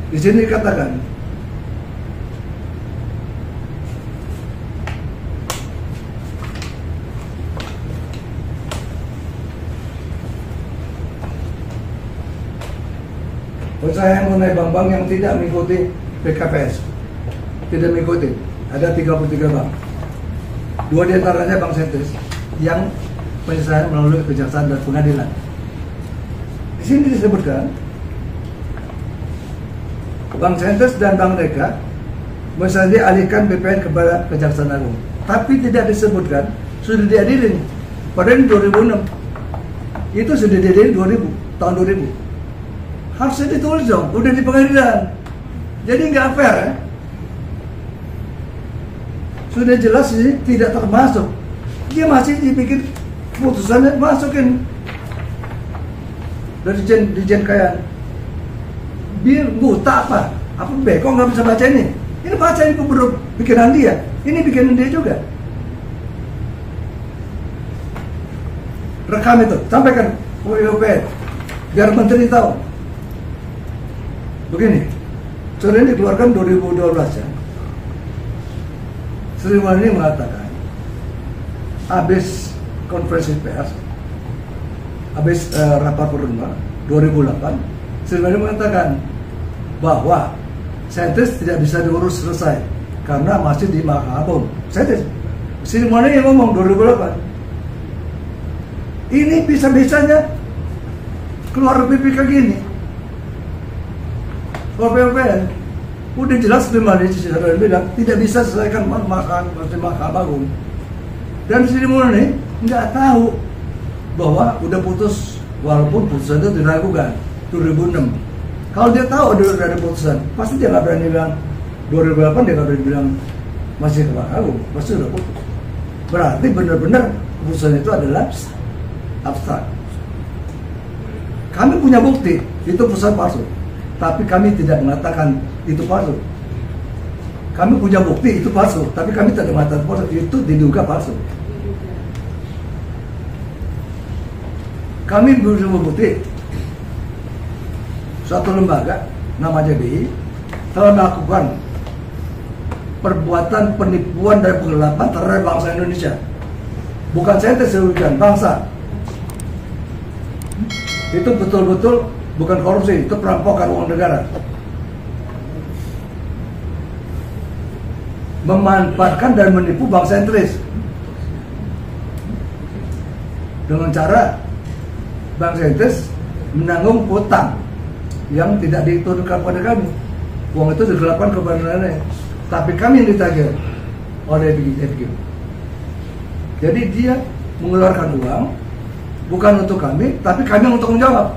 Di sini dikatakan usaha mengenai bank-bank yang tidak mengikuti PKPS, tidak mengikuti. Ada 33 bank. 2 diantaranya Bank Sentris yang penyelesaian melalui kejaksaan dan pengadilan. Di sini disebutkan Bank Sentris dan Bank Deka bisa dialihkan BPN kepada Kejaksaan Agung, tapi tidak disebutkan sudah diadilin pada 2006. Itu sudah diadilin tahun 2000. Harusnya ditulis dong, udah di pengadilan. Jadi nggak fair ya. Sudah jelas ini tidak termasuk. Dia masih dibikin keputusannya masukin dari Dijen Kayaan. Biar buta apa beko nggak bisa baca ini. Ini baca ini belum bikinan dia. Ini bikinan dia juga. Rekam itu, sampaikan UIOPN biar menteri tahu. Begini, surat ini dikeluarkan 2012 ya. Sri Mulyani mengatakan, habis konferensi pers, habis rapat paripurna 2008, Sri Mulyani mengatakan bahwa Sentris tidak bisa diurus selesai karena masih di Mahkamah Agung. Sri Mulyani yang ngomong 2008. Ini bisa-bisanya keluar BPK gini. POPN udah jelas Sri Mulyani bilang tidak bisa selesaikan Mahkamah Agung. Dan Sri Mulyani nggak tahu bahwa udah putus, walaupun putusan itu diragukan 2006. Kalau dia tahu ada putusan, pasti dia nggak berani bilang 2008, dia nggak berani bilang masih ke Mahkamah Agung, pasti udah putus. Berarti benar-benar putusan itu adalah abstrak. Kami punya bukti itu putusan palsu. tapi kami tidak mengatakan itu palsu. Kami punya bukti itu palsu, tapi kami tidak mengatakan palsu, itu diduga palsu. Kami berusaha membukti suatu lembaga namanya BI telah melakukan perbuatan penipuan dan penggelapan terhadap bangsa Indonesia. Bukan saya disebutkan bangsa. Itu betul-betul bukan korupsi, itu perampokan uang negara. Memanfaatkan dan menipu bangsa sentris dengan cara bangsa sentris menanggung utang yang tidak diturunkan pada kami. Uang itu digelapkan kepada nenek, tapi kami yang ditagih oleh FGM. Jadi dia mengeluarkan uang bukan untuk kami, tapi kami yang untuk menjawab.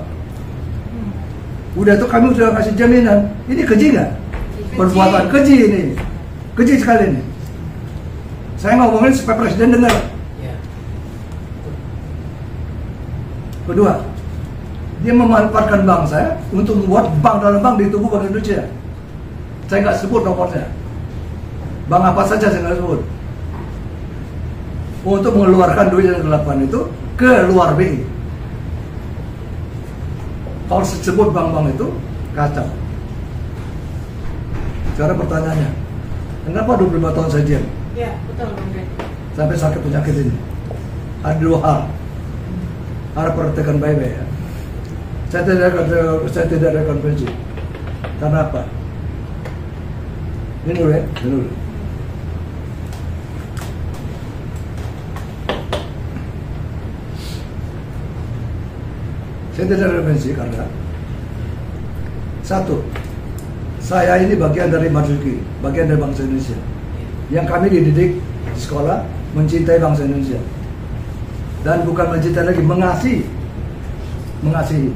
Udah itu kami sudah kasih jaminan. Ini keji nggak? Perbuatan keji ini, keji sekali ini. Saya ngomongin supaya presiden dengar. Kedua, dia memanfaatkan bank saya untuk membuat bank dalam bank di tubuh Bank Indonesia. Saya nggak sebut nomornya. Bank apa saja saya nggak sebut. Untuk mengeluarkan duit yang gelapkan itu ke luar BI. Kalau disebut bank-bank itu kacau. Sekarang pertanyaannya, kenapa 25 tahun saya diam? Ya, betul Bang Ben. Sampai sakit penyakit ini. Ada dua hal. Harap perhatikan baik-baik ya. Saya tidak ada konvensi. Karena apa? Ini dulu ya, ini dulu. Saya tidak ada konvensi karena satu, saya ini bagian dari Marzuki, bagian dari bangsa Indonesia. Yang kami dididik di sekolah mencintai bangsa Indonesia. Dan bukan mencintai lagi, mengasihi.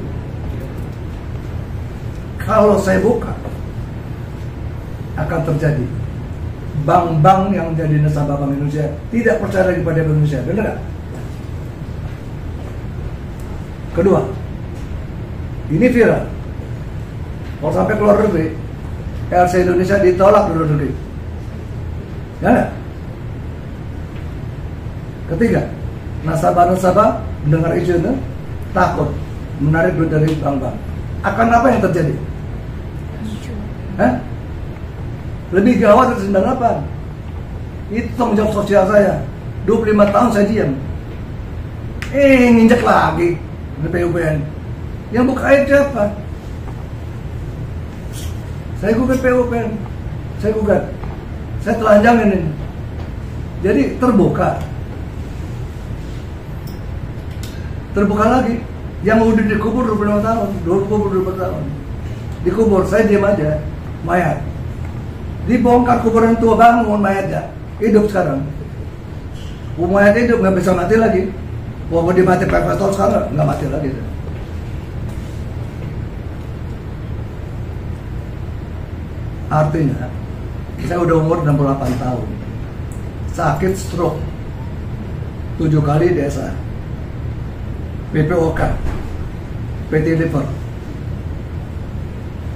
Kalau saya buka, akan terjadi bank-bank yang menjadi nasabah Bank Indonesia tidak percaya lagi pada Bank Indonesia, benar nggak? Kedua, ini viral. Kalau sampai keluar negeri, LC Indonesia ditolak di luar negeri. Ya nggak? Ketiga, nasabah-nasabah mendengar isu itu takut menarik duit dari bank-bank. Akan apa yang terjadi? Lebih gawat dari 98. Itu tanggung jawab sosial saya. 25 tahun saya diam. Nginjek lagi di PUPN. Yang buka air siapa? Saya gugat PUPN. Saya gugat. Saya telanjangin ini. Jadi terbuka. Terbuka lagi. Yang udah dikubur 25 tahun. 25 tahun. Dikubur, saya diam aja. Mayat. Dibongkar kuburan tua, bangun mayatnya. Hidup sekarang. Mayat hidup, nggak bisa mati lagi. Walaupun dia mati 14 tahun sekarang, nggak mati lagi. Artinya, saya udah umur 68 tahun. Sakit stroke. 7 kali DSA. PPOK. PT liver.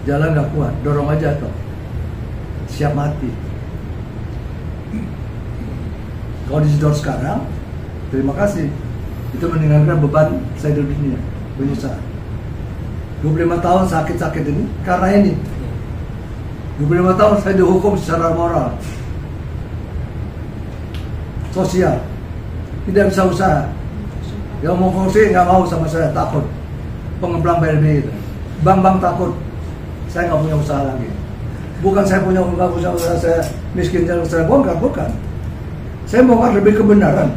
Jalan nggak kuat, dorong aja toh. Siap mati. Kalau disedot sekarang, terima kasih. Itu meninggalkan beban saya di dunia, pengusaha. 25 tahun sakit-sakit ini karena ini. 25 tahun saya dihukum secara moral, sosial, tidak bisa usaha. Yang mau fungsi nggak mau sama saya, takut. Pengembang BLB itu, bank-bank takut. Saya nggak punya usaha lagi. Bukan saya punya usaha, saya miskin dan saya bongkar, bukan. Saya bongkar lebih kebenaran.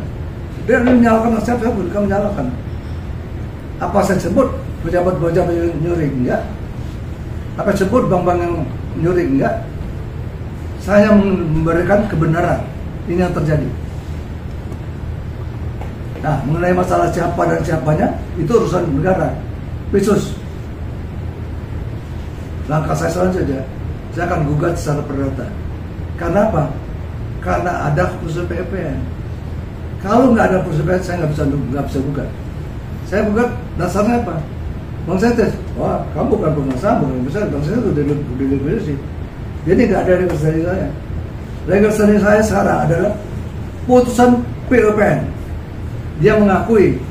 Dia menyalahkan saya bukan menyalahkan. Apa saya sebut pejabat-pejabat nyuri? Enggak. Apa sebut bank-bank yang nyuri? Enggak. Saya memberikan kebenaran. Ini yang terjadi. Nah, mengenai masalah siapa dan siapanya, itu urusan negara. Khusus. Langkah saya selanjutnya, saya akan gugat secara perdata. Karena apa? Karena ada keputusan PUPN. Kalau nggak ada keputusan PUPN, saya nggak bisa gugat. Saya gugat dasarnya apa? Bang Sentes, wah kamu bukan pengusaha, bukan besar, Bang Sentes udah lebih bersih. Jadi nggak ada legal standing saya. Legal standing saya sekarang adalah putusan PUPN. Dia mengakui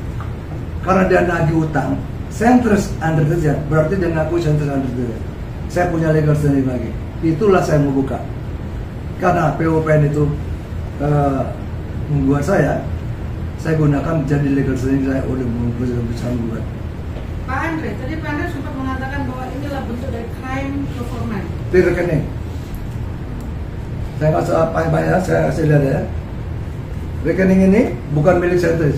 karena dia nagih utang, Centris under the berarti dia mengakui Centris under the. Saya punya legal standing lagi. Itulah saya mau buka. Karena PUPN itu membuat saya gunakan jadi legal standing saya udah bisa membuat. Pak Andre, tadi Pak Andre sempat mengatakan bahwa inilah bentuk dari crime performance. Di rekening. Saya masuk apa ya? Saya kasih lihat ya. Rekening ini bukan milik Centris.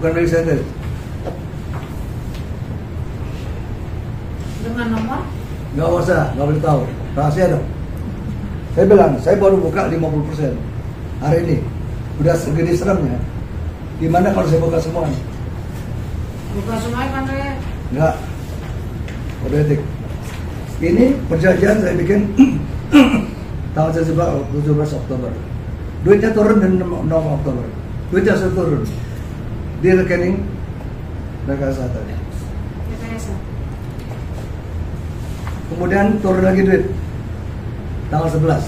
Bukan milik Centris. Dengan nomor? Nggak usah, nggak boleh tahu. Rahasia dong. Saya bilang, saya baru buka 50% hari ini. Udah segede seremnya. Gimana kalau saya buka semua? Buka semuanya Pak Andre? Enggak. Kode etik. Ini perjanjian saya bikin tanggal 17 Oktober. Duitnya turun di 6 Oktober. Duitnya sudah turun di rekening rekayasa. Rekayasa. Kemudian turun lagi duit tanggal 11.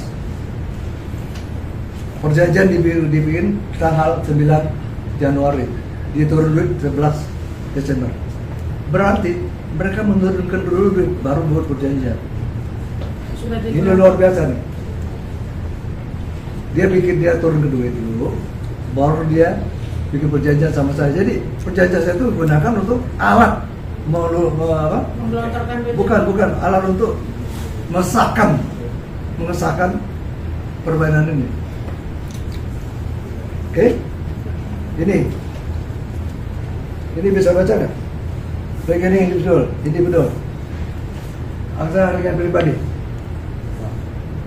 Perjanjian dibikin tanggal 9 Januari, diturun duit 11 Desember. Berarti mereka menurunkan dulu duit baru buat perjanjian. Ini luar biasa nih. Dia turun ke duit dulu, baru dia bikin perjanjian sama saya. Jadi perjanjian saya itu gunakan untuk alat Menggelontorkan duit. bukan alat untuk mengesahkan permainan ini. Oke? Ini bisa baca nggak? Rekening individual. Angsa rekening pribadi.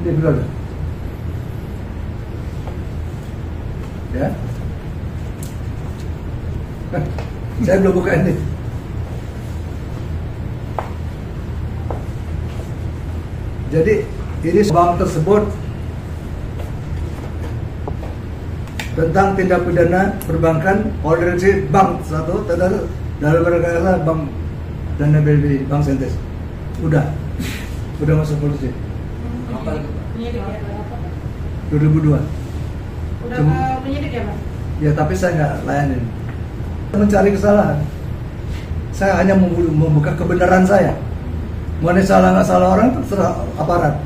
Ini betul. Ya. Saya belum buka ini. Jadi ini bank tersebut tentang tindak pidana perbankan organisasi bank satu dalam rekayasa bank dan BLBI Bank Sentes. Udah masuk polisi. Penyidik ya? 2002. Udah ke penyidik ya Pak? Ya tapi saya nggak layanin. Mencari kesalahan. Saya hanya membuka kebenaran saya. Mengenai salah nggak salah orang terserah aparat.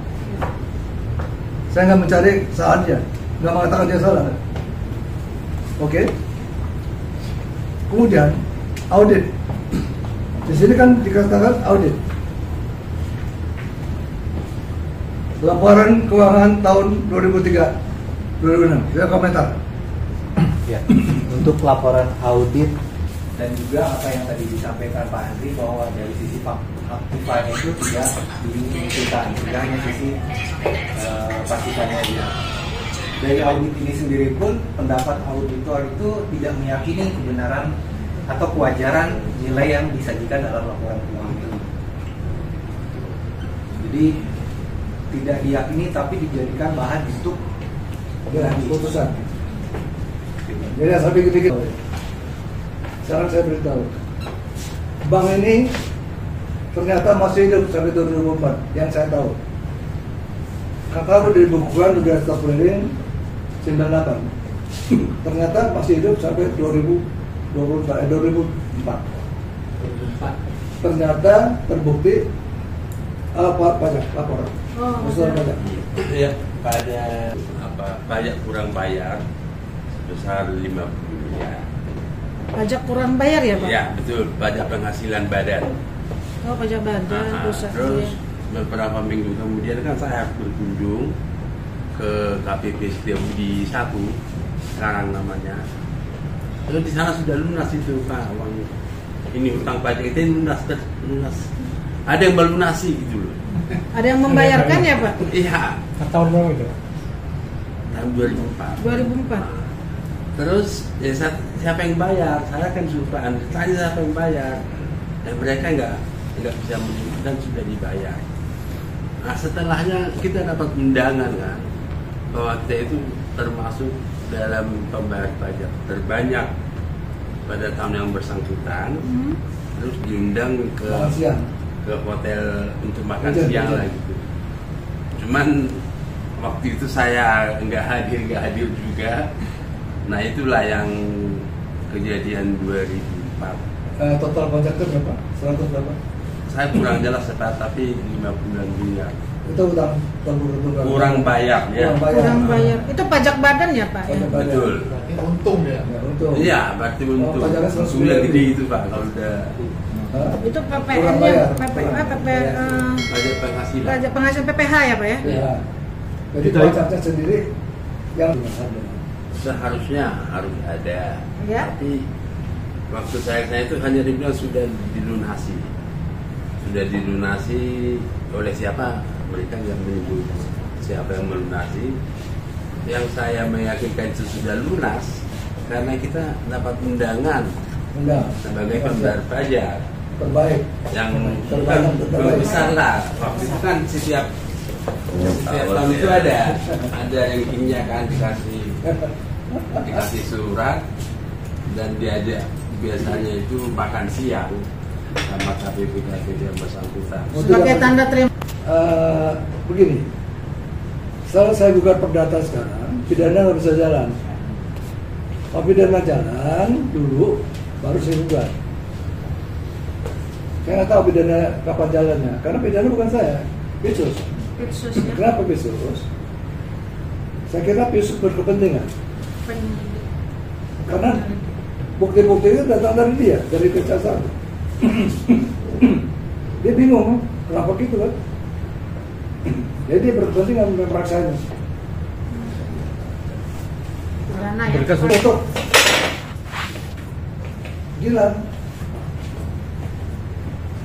Saya nggak mencari kesalahan dia, nggak mengatakan dia salah. Oke. Kemudian audit. Di sini kan dikatakan audit. Laporan keuangan tahun 2003, 2006. Saya komentar. Ya, untuk laporan audit Dan juga apa yang tadi disampaikan Pak Andri bahwa dari sisi aktifanya itu tidak diminta, tidak hanya sisi pasifanya aja. Dari audit ini sendiri pun pendapat auditor itu tidak meyakini kebenaran atau kewajaran nilai yang disajikan dalam laporan keuangan itu. Jadi tidak diyakini tapi dijadikan bahan untuk putusan. Jadi sampai dikit. Sekarang saya beritahu, bank ini ternyata masih hidup sampai 2004 yang saya tahu. Kata di bukuan sudah stop clearing 98. Ternyata masih hidup sampai 2004. Ternyata terbukti pajak laporan. Besar pajak. Ya, pada pajak kurang bayar sebesar 50 miliar. Pajak kurang bayar ya Pak? Ya betul, pajak penghasilan badan. Oh pajak badan, pusat. Terus beberapa minggu kemudian kan saya harus berkunjung ke KPP Setiabudi 1 sekarang namanya. Lalu di sana sudah lunas itu Pak uang ini utang pajak itu lunas. Ada yang melunasi gitu loh. Ada yang membayarkan ya Pak? Iya. Tahun berapa itu? Tahun 2004. 2004. Terus ya siapa yang bayar? Saya kan suruh Pak Andri tanya siapa yang bayar, dan mereka nggak bisa menunjukkan sudah dibayar. Nah setelahnya kita dapat undangan kan bahwa kita itu termasuk dalam pembayar pajak terbanyak pada tahun yang bersangkutan, terus diundang ke hotel untuk makan siang lah gitu. Cuman waktu itu saya nggak hadir juga. Nah itulah yang kejadian 2004. Total pajak itu berapa? 100 berapa? Saya kurang jelas tapi 59 miliar. Itu utang kurang bayar ya. Kurang bayar. Itu pajak badan ya Pak? Ya? Betul. Berarti untung ya. Untung. Iya, berarti untung. Untungnya gede itu Pak kalau udah. Itu PPN-nya, Pajak penghasilan. pajak penghasilan PPH ya Pak ya? Iya. Jadi pajaknya sendiri yang seharusnya harus ada. Ya. Tapi waktu saya itu hanya dibilang sudah dilunasi. Sudah dilunasi oleh siapa? Mereka yang menyebut siapa yang melunasi. Yang saya meyakinkan itu sudah lunas karena kita dapat undangan sebagai pembayar pajak terbaik yang besar lah. Waktu itu kan setiap tahun itu ada rankingnya kan, dikasih surat dan diajak biasanya itu makan siang sama KPP yang bersangkutan. Sebagai tanda terima. Begini, setelah saya gugat perdata sekarang, pidana nggak bisa jalan. Kalau pidana jalan dulu, baru saya gugat. Saya nggak tahu pidana kapan jalannya, karena pidana bukan saya, Pitsus. Ya. Kenapa Pitsus? Saya kira Pitsus berkepentingan. Karena bukti-bukti itu datang dari dia, dari Kejaksaan. Dia bingung, kenapa gitu kan? Jadi dia berkepentingan memperaksanya. Mereka sudah gila.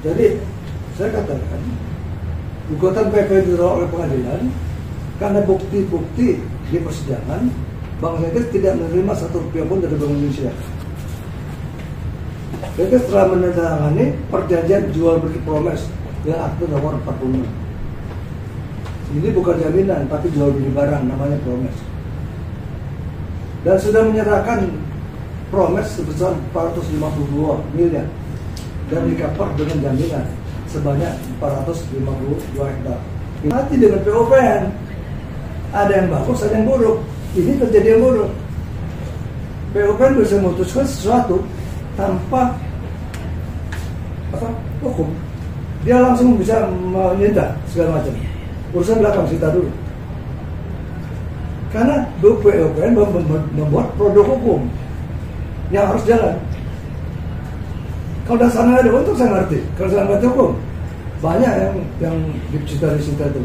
Jadi saya katakan gugatan PP ditolak oleh pengadilan karena bukti-bukti di persidangan Bank Indonesia tidak menerima 1 rupiah pun dari Bank Indonesia. Mereka setelah menandatangani perjanjian jual beli promes yang akte nomor 46. Ini bukan jaminan, tapi jual beli barang, namanya promes. Dan sudah menyerahkan promes sebesar 452 miliar dan di-cover dengan jaminan sebanyak 452 hektar. Mati dengan POPN. Ada yang bagus, ada yang buruk. Ini terjadi yang buruk. POPN bisa memutuskan sesuatu tanpa hukum. Dia langsung bisa menyita segala macam. Urusan belakang kita dulu. Karena BPOPN membuat produk hukum yang harus jalan. Kalau dasarnya ada untung saya ngerti. Kalau saya ngerti hukum, banyak yang dicita-cita itu.